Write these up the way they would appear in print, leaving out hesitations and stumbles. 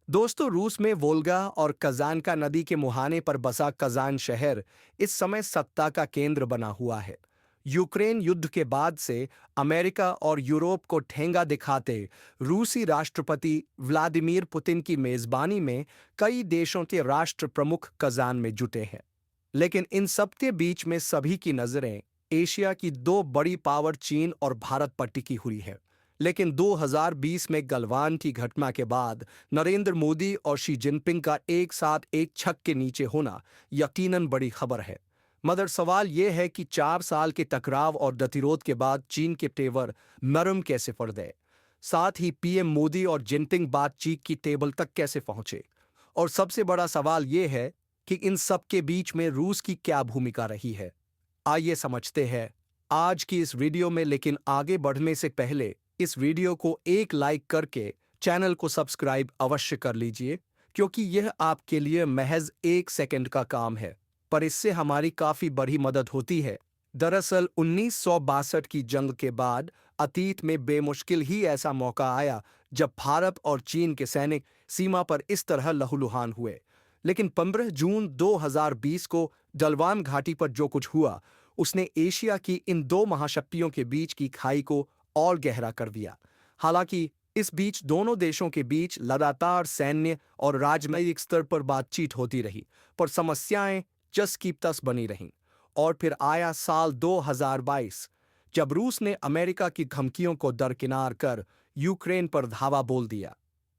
दोस्तों, रूस में वोल्गा और कजानका नदी के मुहाने पर बसा कजान शहर इस समय सत्ता का केंद्र बना हुआ है। यूक्रेन युद्ध के बाद से अमेरिका और यूरोप को ठेंगा दिखाते रूसी राष्ट्रपति व्लादिमीर पुतिन की मेजबानी में कई देशों के राष्ट्र प्रमुख कजान में जुटे हैं। लेकिन इन सब के बीच में सभी की नजरें एशिया की दो बड़ी पावर चीन और भारत पर टिकी हुई है। लेकिन 2020 में गलवान की घटना के बाद नरेंद्र मोदी और शी जिनपिंग का एक साथ एक छत के नीचे होना यकीनन बड़ी खबर है। मगर सवाल यह है कि 4 साल के टकराव और गतिरोध के बाद चीन के तेवर नरम कैसे पड़ गए। साथ ही पीएम मोदी और जिनपिंग बातचीत की टेबल तक कैसे पहुंचे। और सबसे बड़ा सवाल यह है कि इन सब के बीच में रूस की क्या भूमिका रही है। आइए समझते हैं आज की इस वीडियो में। लेकिन आगे बढ़ने से पहले इस वीडियो को एक लाइक करके चैनल को सब्सक्राइब अवश्य कर लीजिए, क्योंकि यह आपके लिए महज 1 सेकंड का काम है, पर इससे हमारी काफी बड़ी मदद होती है। दरअसल 1962 की जंग के बाद अतीत में बेमुश्किल ही ऐसा मौका आया जब भारत और चीन के सैनिक सीमा पर इस तरह लहूलुहान हुए। लेकिन 15 जून 2020 को गलवान घाटी पर जो कुछ हुआ उसने एशिया की इन दो महाशक्तियों के बीच की खाई को और गहरा कर दिया। हालांकि इस बीच दोनों देशों के बीच लगातार सैन्य और राजनयिक स्तर पर बातचीत होती रही, पर समस्याएं जस की तस बनी रहीं। और फिर आया साल 2022, जब रूस ने अमेरिका की धमकियों को दरकिनार कर यूक्रेन पर धावा बोल दिया।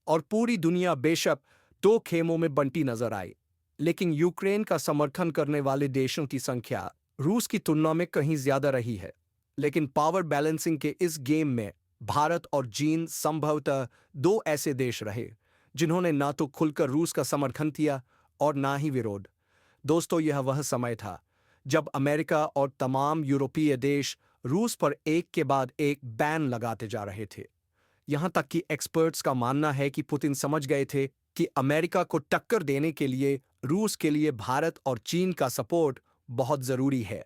और पूरी दुनिया बेशक दो खेमों में बंटी नजर आई, लेकिन यूक्रेन का समर्थन करने वाले देशों की संख्या रूस की तुलना में कहीं ज्यादा रही है। लेकिन पावर बैलेंसिंग के इस गेम में भारत और चीन संभवतः दो ऐसे देश रहे जिन्होंने ना तो खुलकर रूस का समर्थन किया और ना ही विरोध। दोस्तों, यह वह समय था जब अमेरिका और तमाम यूरोपीय देश रूस पर एक के बाद एक बैन लगाते जा रहे थे। यहां तक कि एक्सपर्ट्स का मानना है कि पुतिन समझ गए थे कि अमेरिका को टक्कर देने के लिए रूस के लिए भारत और चीन का सपोर्ट बहुत जरूरी है।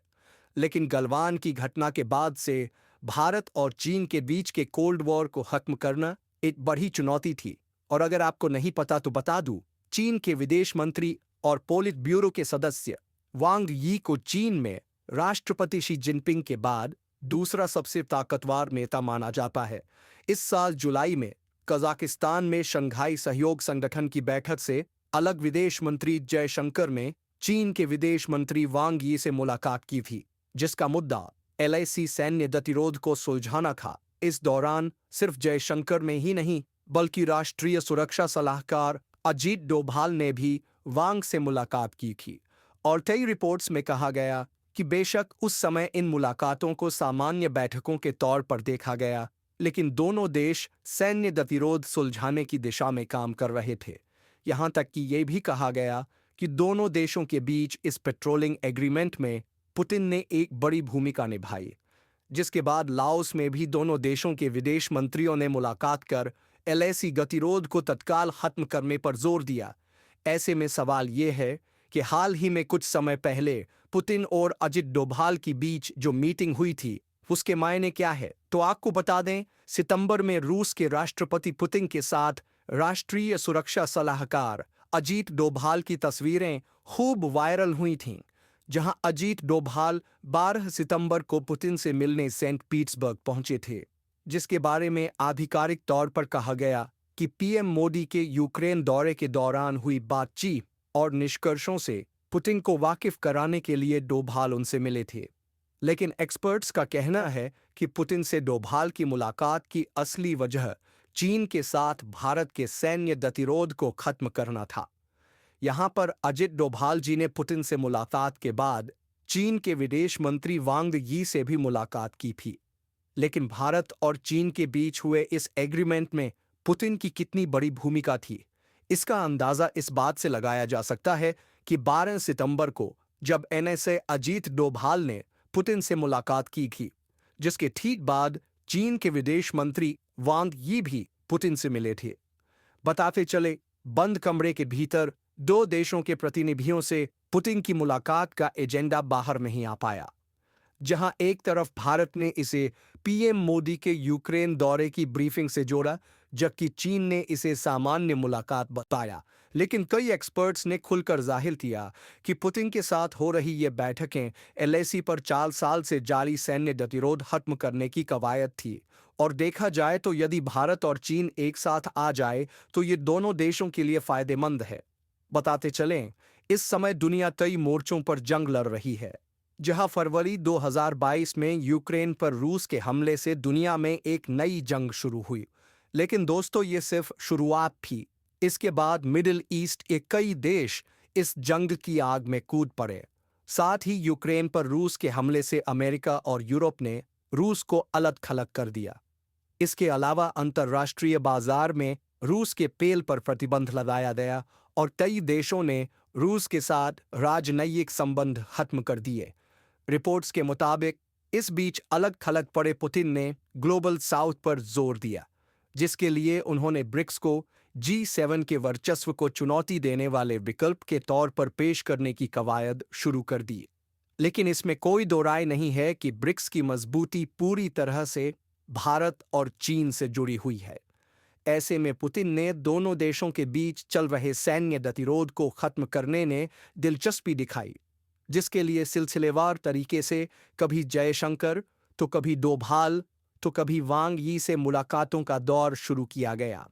लेकिन गलवान की घटना के बाद से भारत और चीन के बीच के कोल्ड वॉर को खत्म करना एक बड़ी चुनौती थी। और अगर आपको नहीं पता तो बता दूं, चीन के विदेश मंत्री और पोलिट ब्यूरो के सदस्य वांग यी को चीन में राष्ट्रपति शी जिनपिंग के बाद दूसरा सबसे ताकतवर नेता माना जाता है। इस साल जुलाई में कजाकिस्तान में शंघाई सहयोग संगठन की बैठक से अलग विदेश मंत्री जयशंकर ने चीन के विदेश मंत्री वांग यी से मुलाकात की थी, जिसका मुद्दा एलएसी सैन्य गतिरोध को सुलझाना था। इस दौरान सिर्फ जयशंकर में ही नहीं, बल्कि राष्ट्रीय सुरक्षा सलाहकार अजीत डोभाल ने भी वांग से मुलाकात की थी। और कई रिपोर्ट्स में कहा गया कि बेशक उस समय इन मुलाकातों को सामान्य बैठकों के तौर पर देखा गया, लेकिन दोनों देश सैन्य गतिरोध सुलझाने की दिशा में काम कर रहे थे। यहां तक कि यह भी कहा गया कि दोनों देशों के बीच इस पेट्रोलिंग एग्रीमेंट में पुतिन ने एक बड़ी भूमिका निभाई, जिसके बाद लाओस में भी दोनों देशों के विदेश मंत्रियों ने मुलाकात कर एलएसी गतिरोध को तत्काल खत्म करने पर जोर दिया। ऐसे में सवाल यह है कि हाल ही में कुछ समय पहले पुतिन और अजित डोभाल के बीच जो मीटिंग हुई थी उसके मायने क्या है। तो आपको बता दें, सितंबर में रूस के राष्ट्रपति पुतिन के साथ राष्ट्रीय सुरक्षा सलाहकार अजीत डोभाल की तस्वीरें खूब वायरल हुई थीं, जहां अजीत डोभाल 12 सितंबर को पुतिन से मिलने सेंट पीटर्सबर्ग पहुंचे थे, जिसके बारे में आधिकारिक तौर पर कहा गया कि पीएम मोदी के यूक्रेन दौरे के दौरान हुई बातचीत और निष्कर्षों से पुतिन को वाकिफ कराने के लिए डोभाल उनसे मिले थे। लेकिन एक्सपर्ट्स का कहना है कि पुतिन से डोभाल की मुलाकात की असली वजह चीन के साथ भारत के सैन्य गतिरोध को खत्म करना था। यहां पर अजित डोभाल जी ने पुतिन से मुलाकात के बाद चीन के विदेश मंत्री वांग यी से भी मुलाकात की थी। लेकिन भारत और चीन के बीच हुए इस एग्रीमेंट में पुतिन की कितनी बड़ी भूमिका थी, इसका अंदाजा इस बात से लगाया जा सकता है कि 12 सितंबर को जब एनएसए अजीत डोभाल ने पुतिन से मुलाकात की थी, जिसके ठीक बाद चीन के विदेश मंत्री वांग यी भी पुतिन से मिले थे। बताते चले, बंद कमरे के भीतर दो देशों के प्रतिनिधियों से पुतिन की मुलाकात का एजेंडा बाहर नहीं आ पाया। जहां एक तरफ भारत ने इसे पीएम मोदी के यूक्रेन दौरे की ब्रीफिंग से जोड़ा, जबकि चीन ने इसे सामान्य मुलाकात बताया। लेकिन कई एक्सपर्ट्स ने खुलकर जाहिर किया कि पुतिन के साथ हो रही ये बैठकें एलएसी पर 4 साल से जारी सैन्य गतिरोध खत्म करने की कवायद थी। और देखा जाए तो यदि भारत और चीन एक साथ आ जाए तो ये दोनों देशों के लिए फायदेमंद है। बताते चलें, इस समय दुनिया कई मोर्चों पर जंग लड़ रही है। जहां फरवरी 2022 में यूक्रेन पर रूस के हमले से दुनिया में एक नई जंग शुरू हुई। लेकिन दोस्तों, ये सिर्फ शुरुआत थी। इसके बाद मिडिल ईस्ट के कई देश इस जंग की आग में कूद पड़े। साथ ही यूक्रेन पर रूस के हमले से अमेरिका और यूरोप ने रूस को अलग थलग कर दिया। इसके अलावा अंतर्राष्ट्रीय बाजार में रूस के तेल पर प्रतिबंध लगाया गया और कई देशों ने रूस के साथ राजनयिक संबंध खत्म कर दिए। रिपोर्ट्स के मुताबिक इस बीच अलग थलग पड़े पुतिन ने ग्लोबल साउथ पर जोर दिया, जिसके लिए उन्होंने ब्रिक्स को G7 के वर्चस्व को चुनौती देने वाले विकल्प के तौर पर पेश करने की कवायद शुरू कर दी। लेकिन इसमें कोई दो राय नहीं है कि ब्रिक्स की मजबूती पूरी तरह से भारत और चीन से जुड़ी हुई है। ऐसे में पुतिन ने दोनों देशों के बीच चल रहे सैन्य गतिरोध को खत्म करने में दिलचस्पी दिखाई, जिसके लिए सिलसिलेवार तरीके से कभी जयशंकर, तो कभी डोभाल, तो कभी वांग यी से मुलाकातों का दौर शुरू किया गया।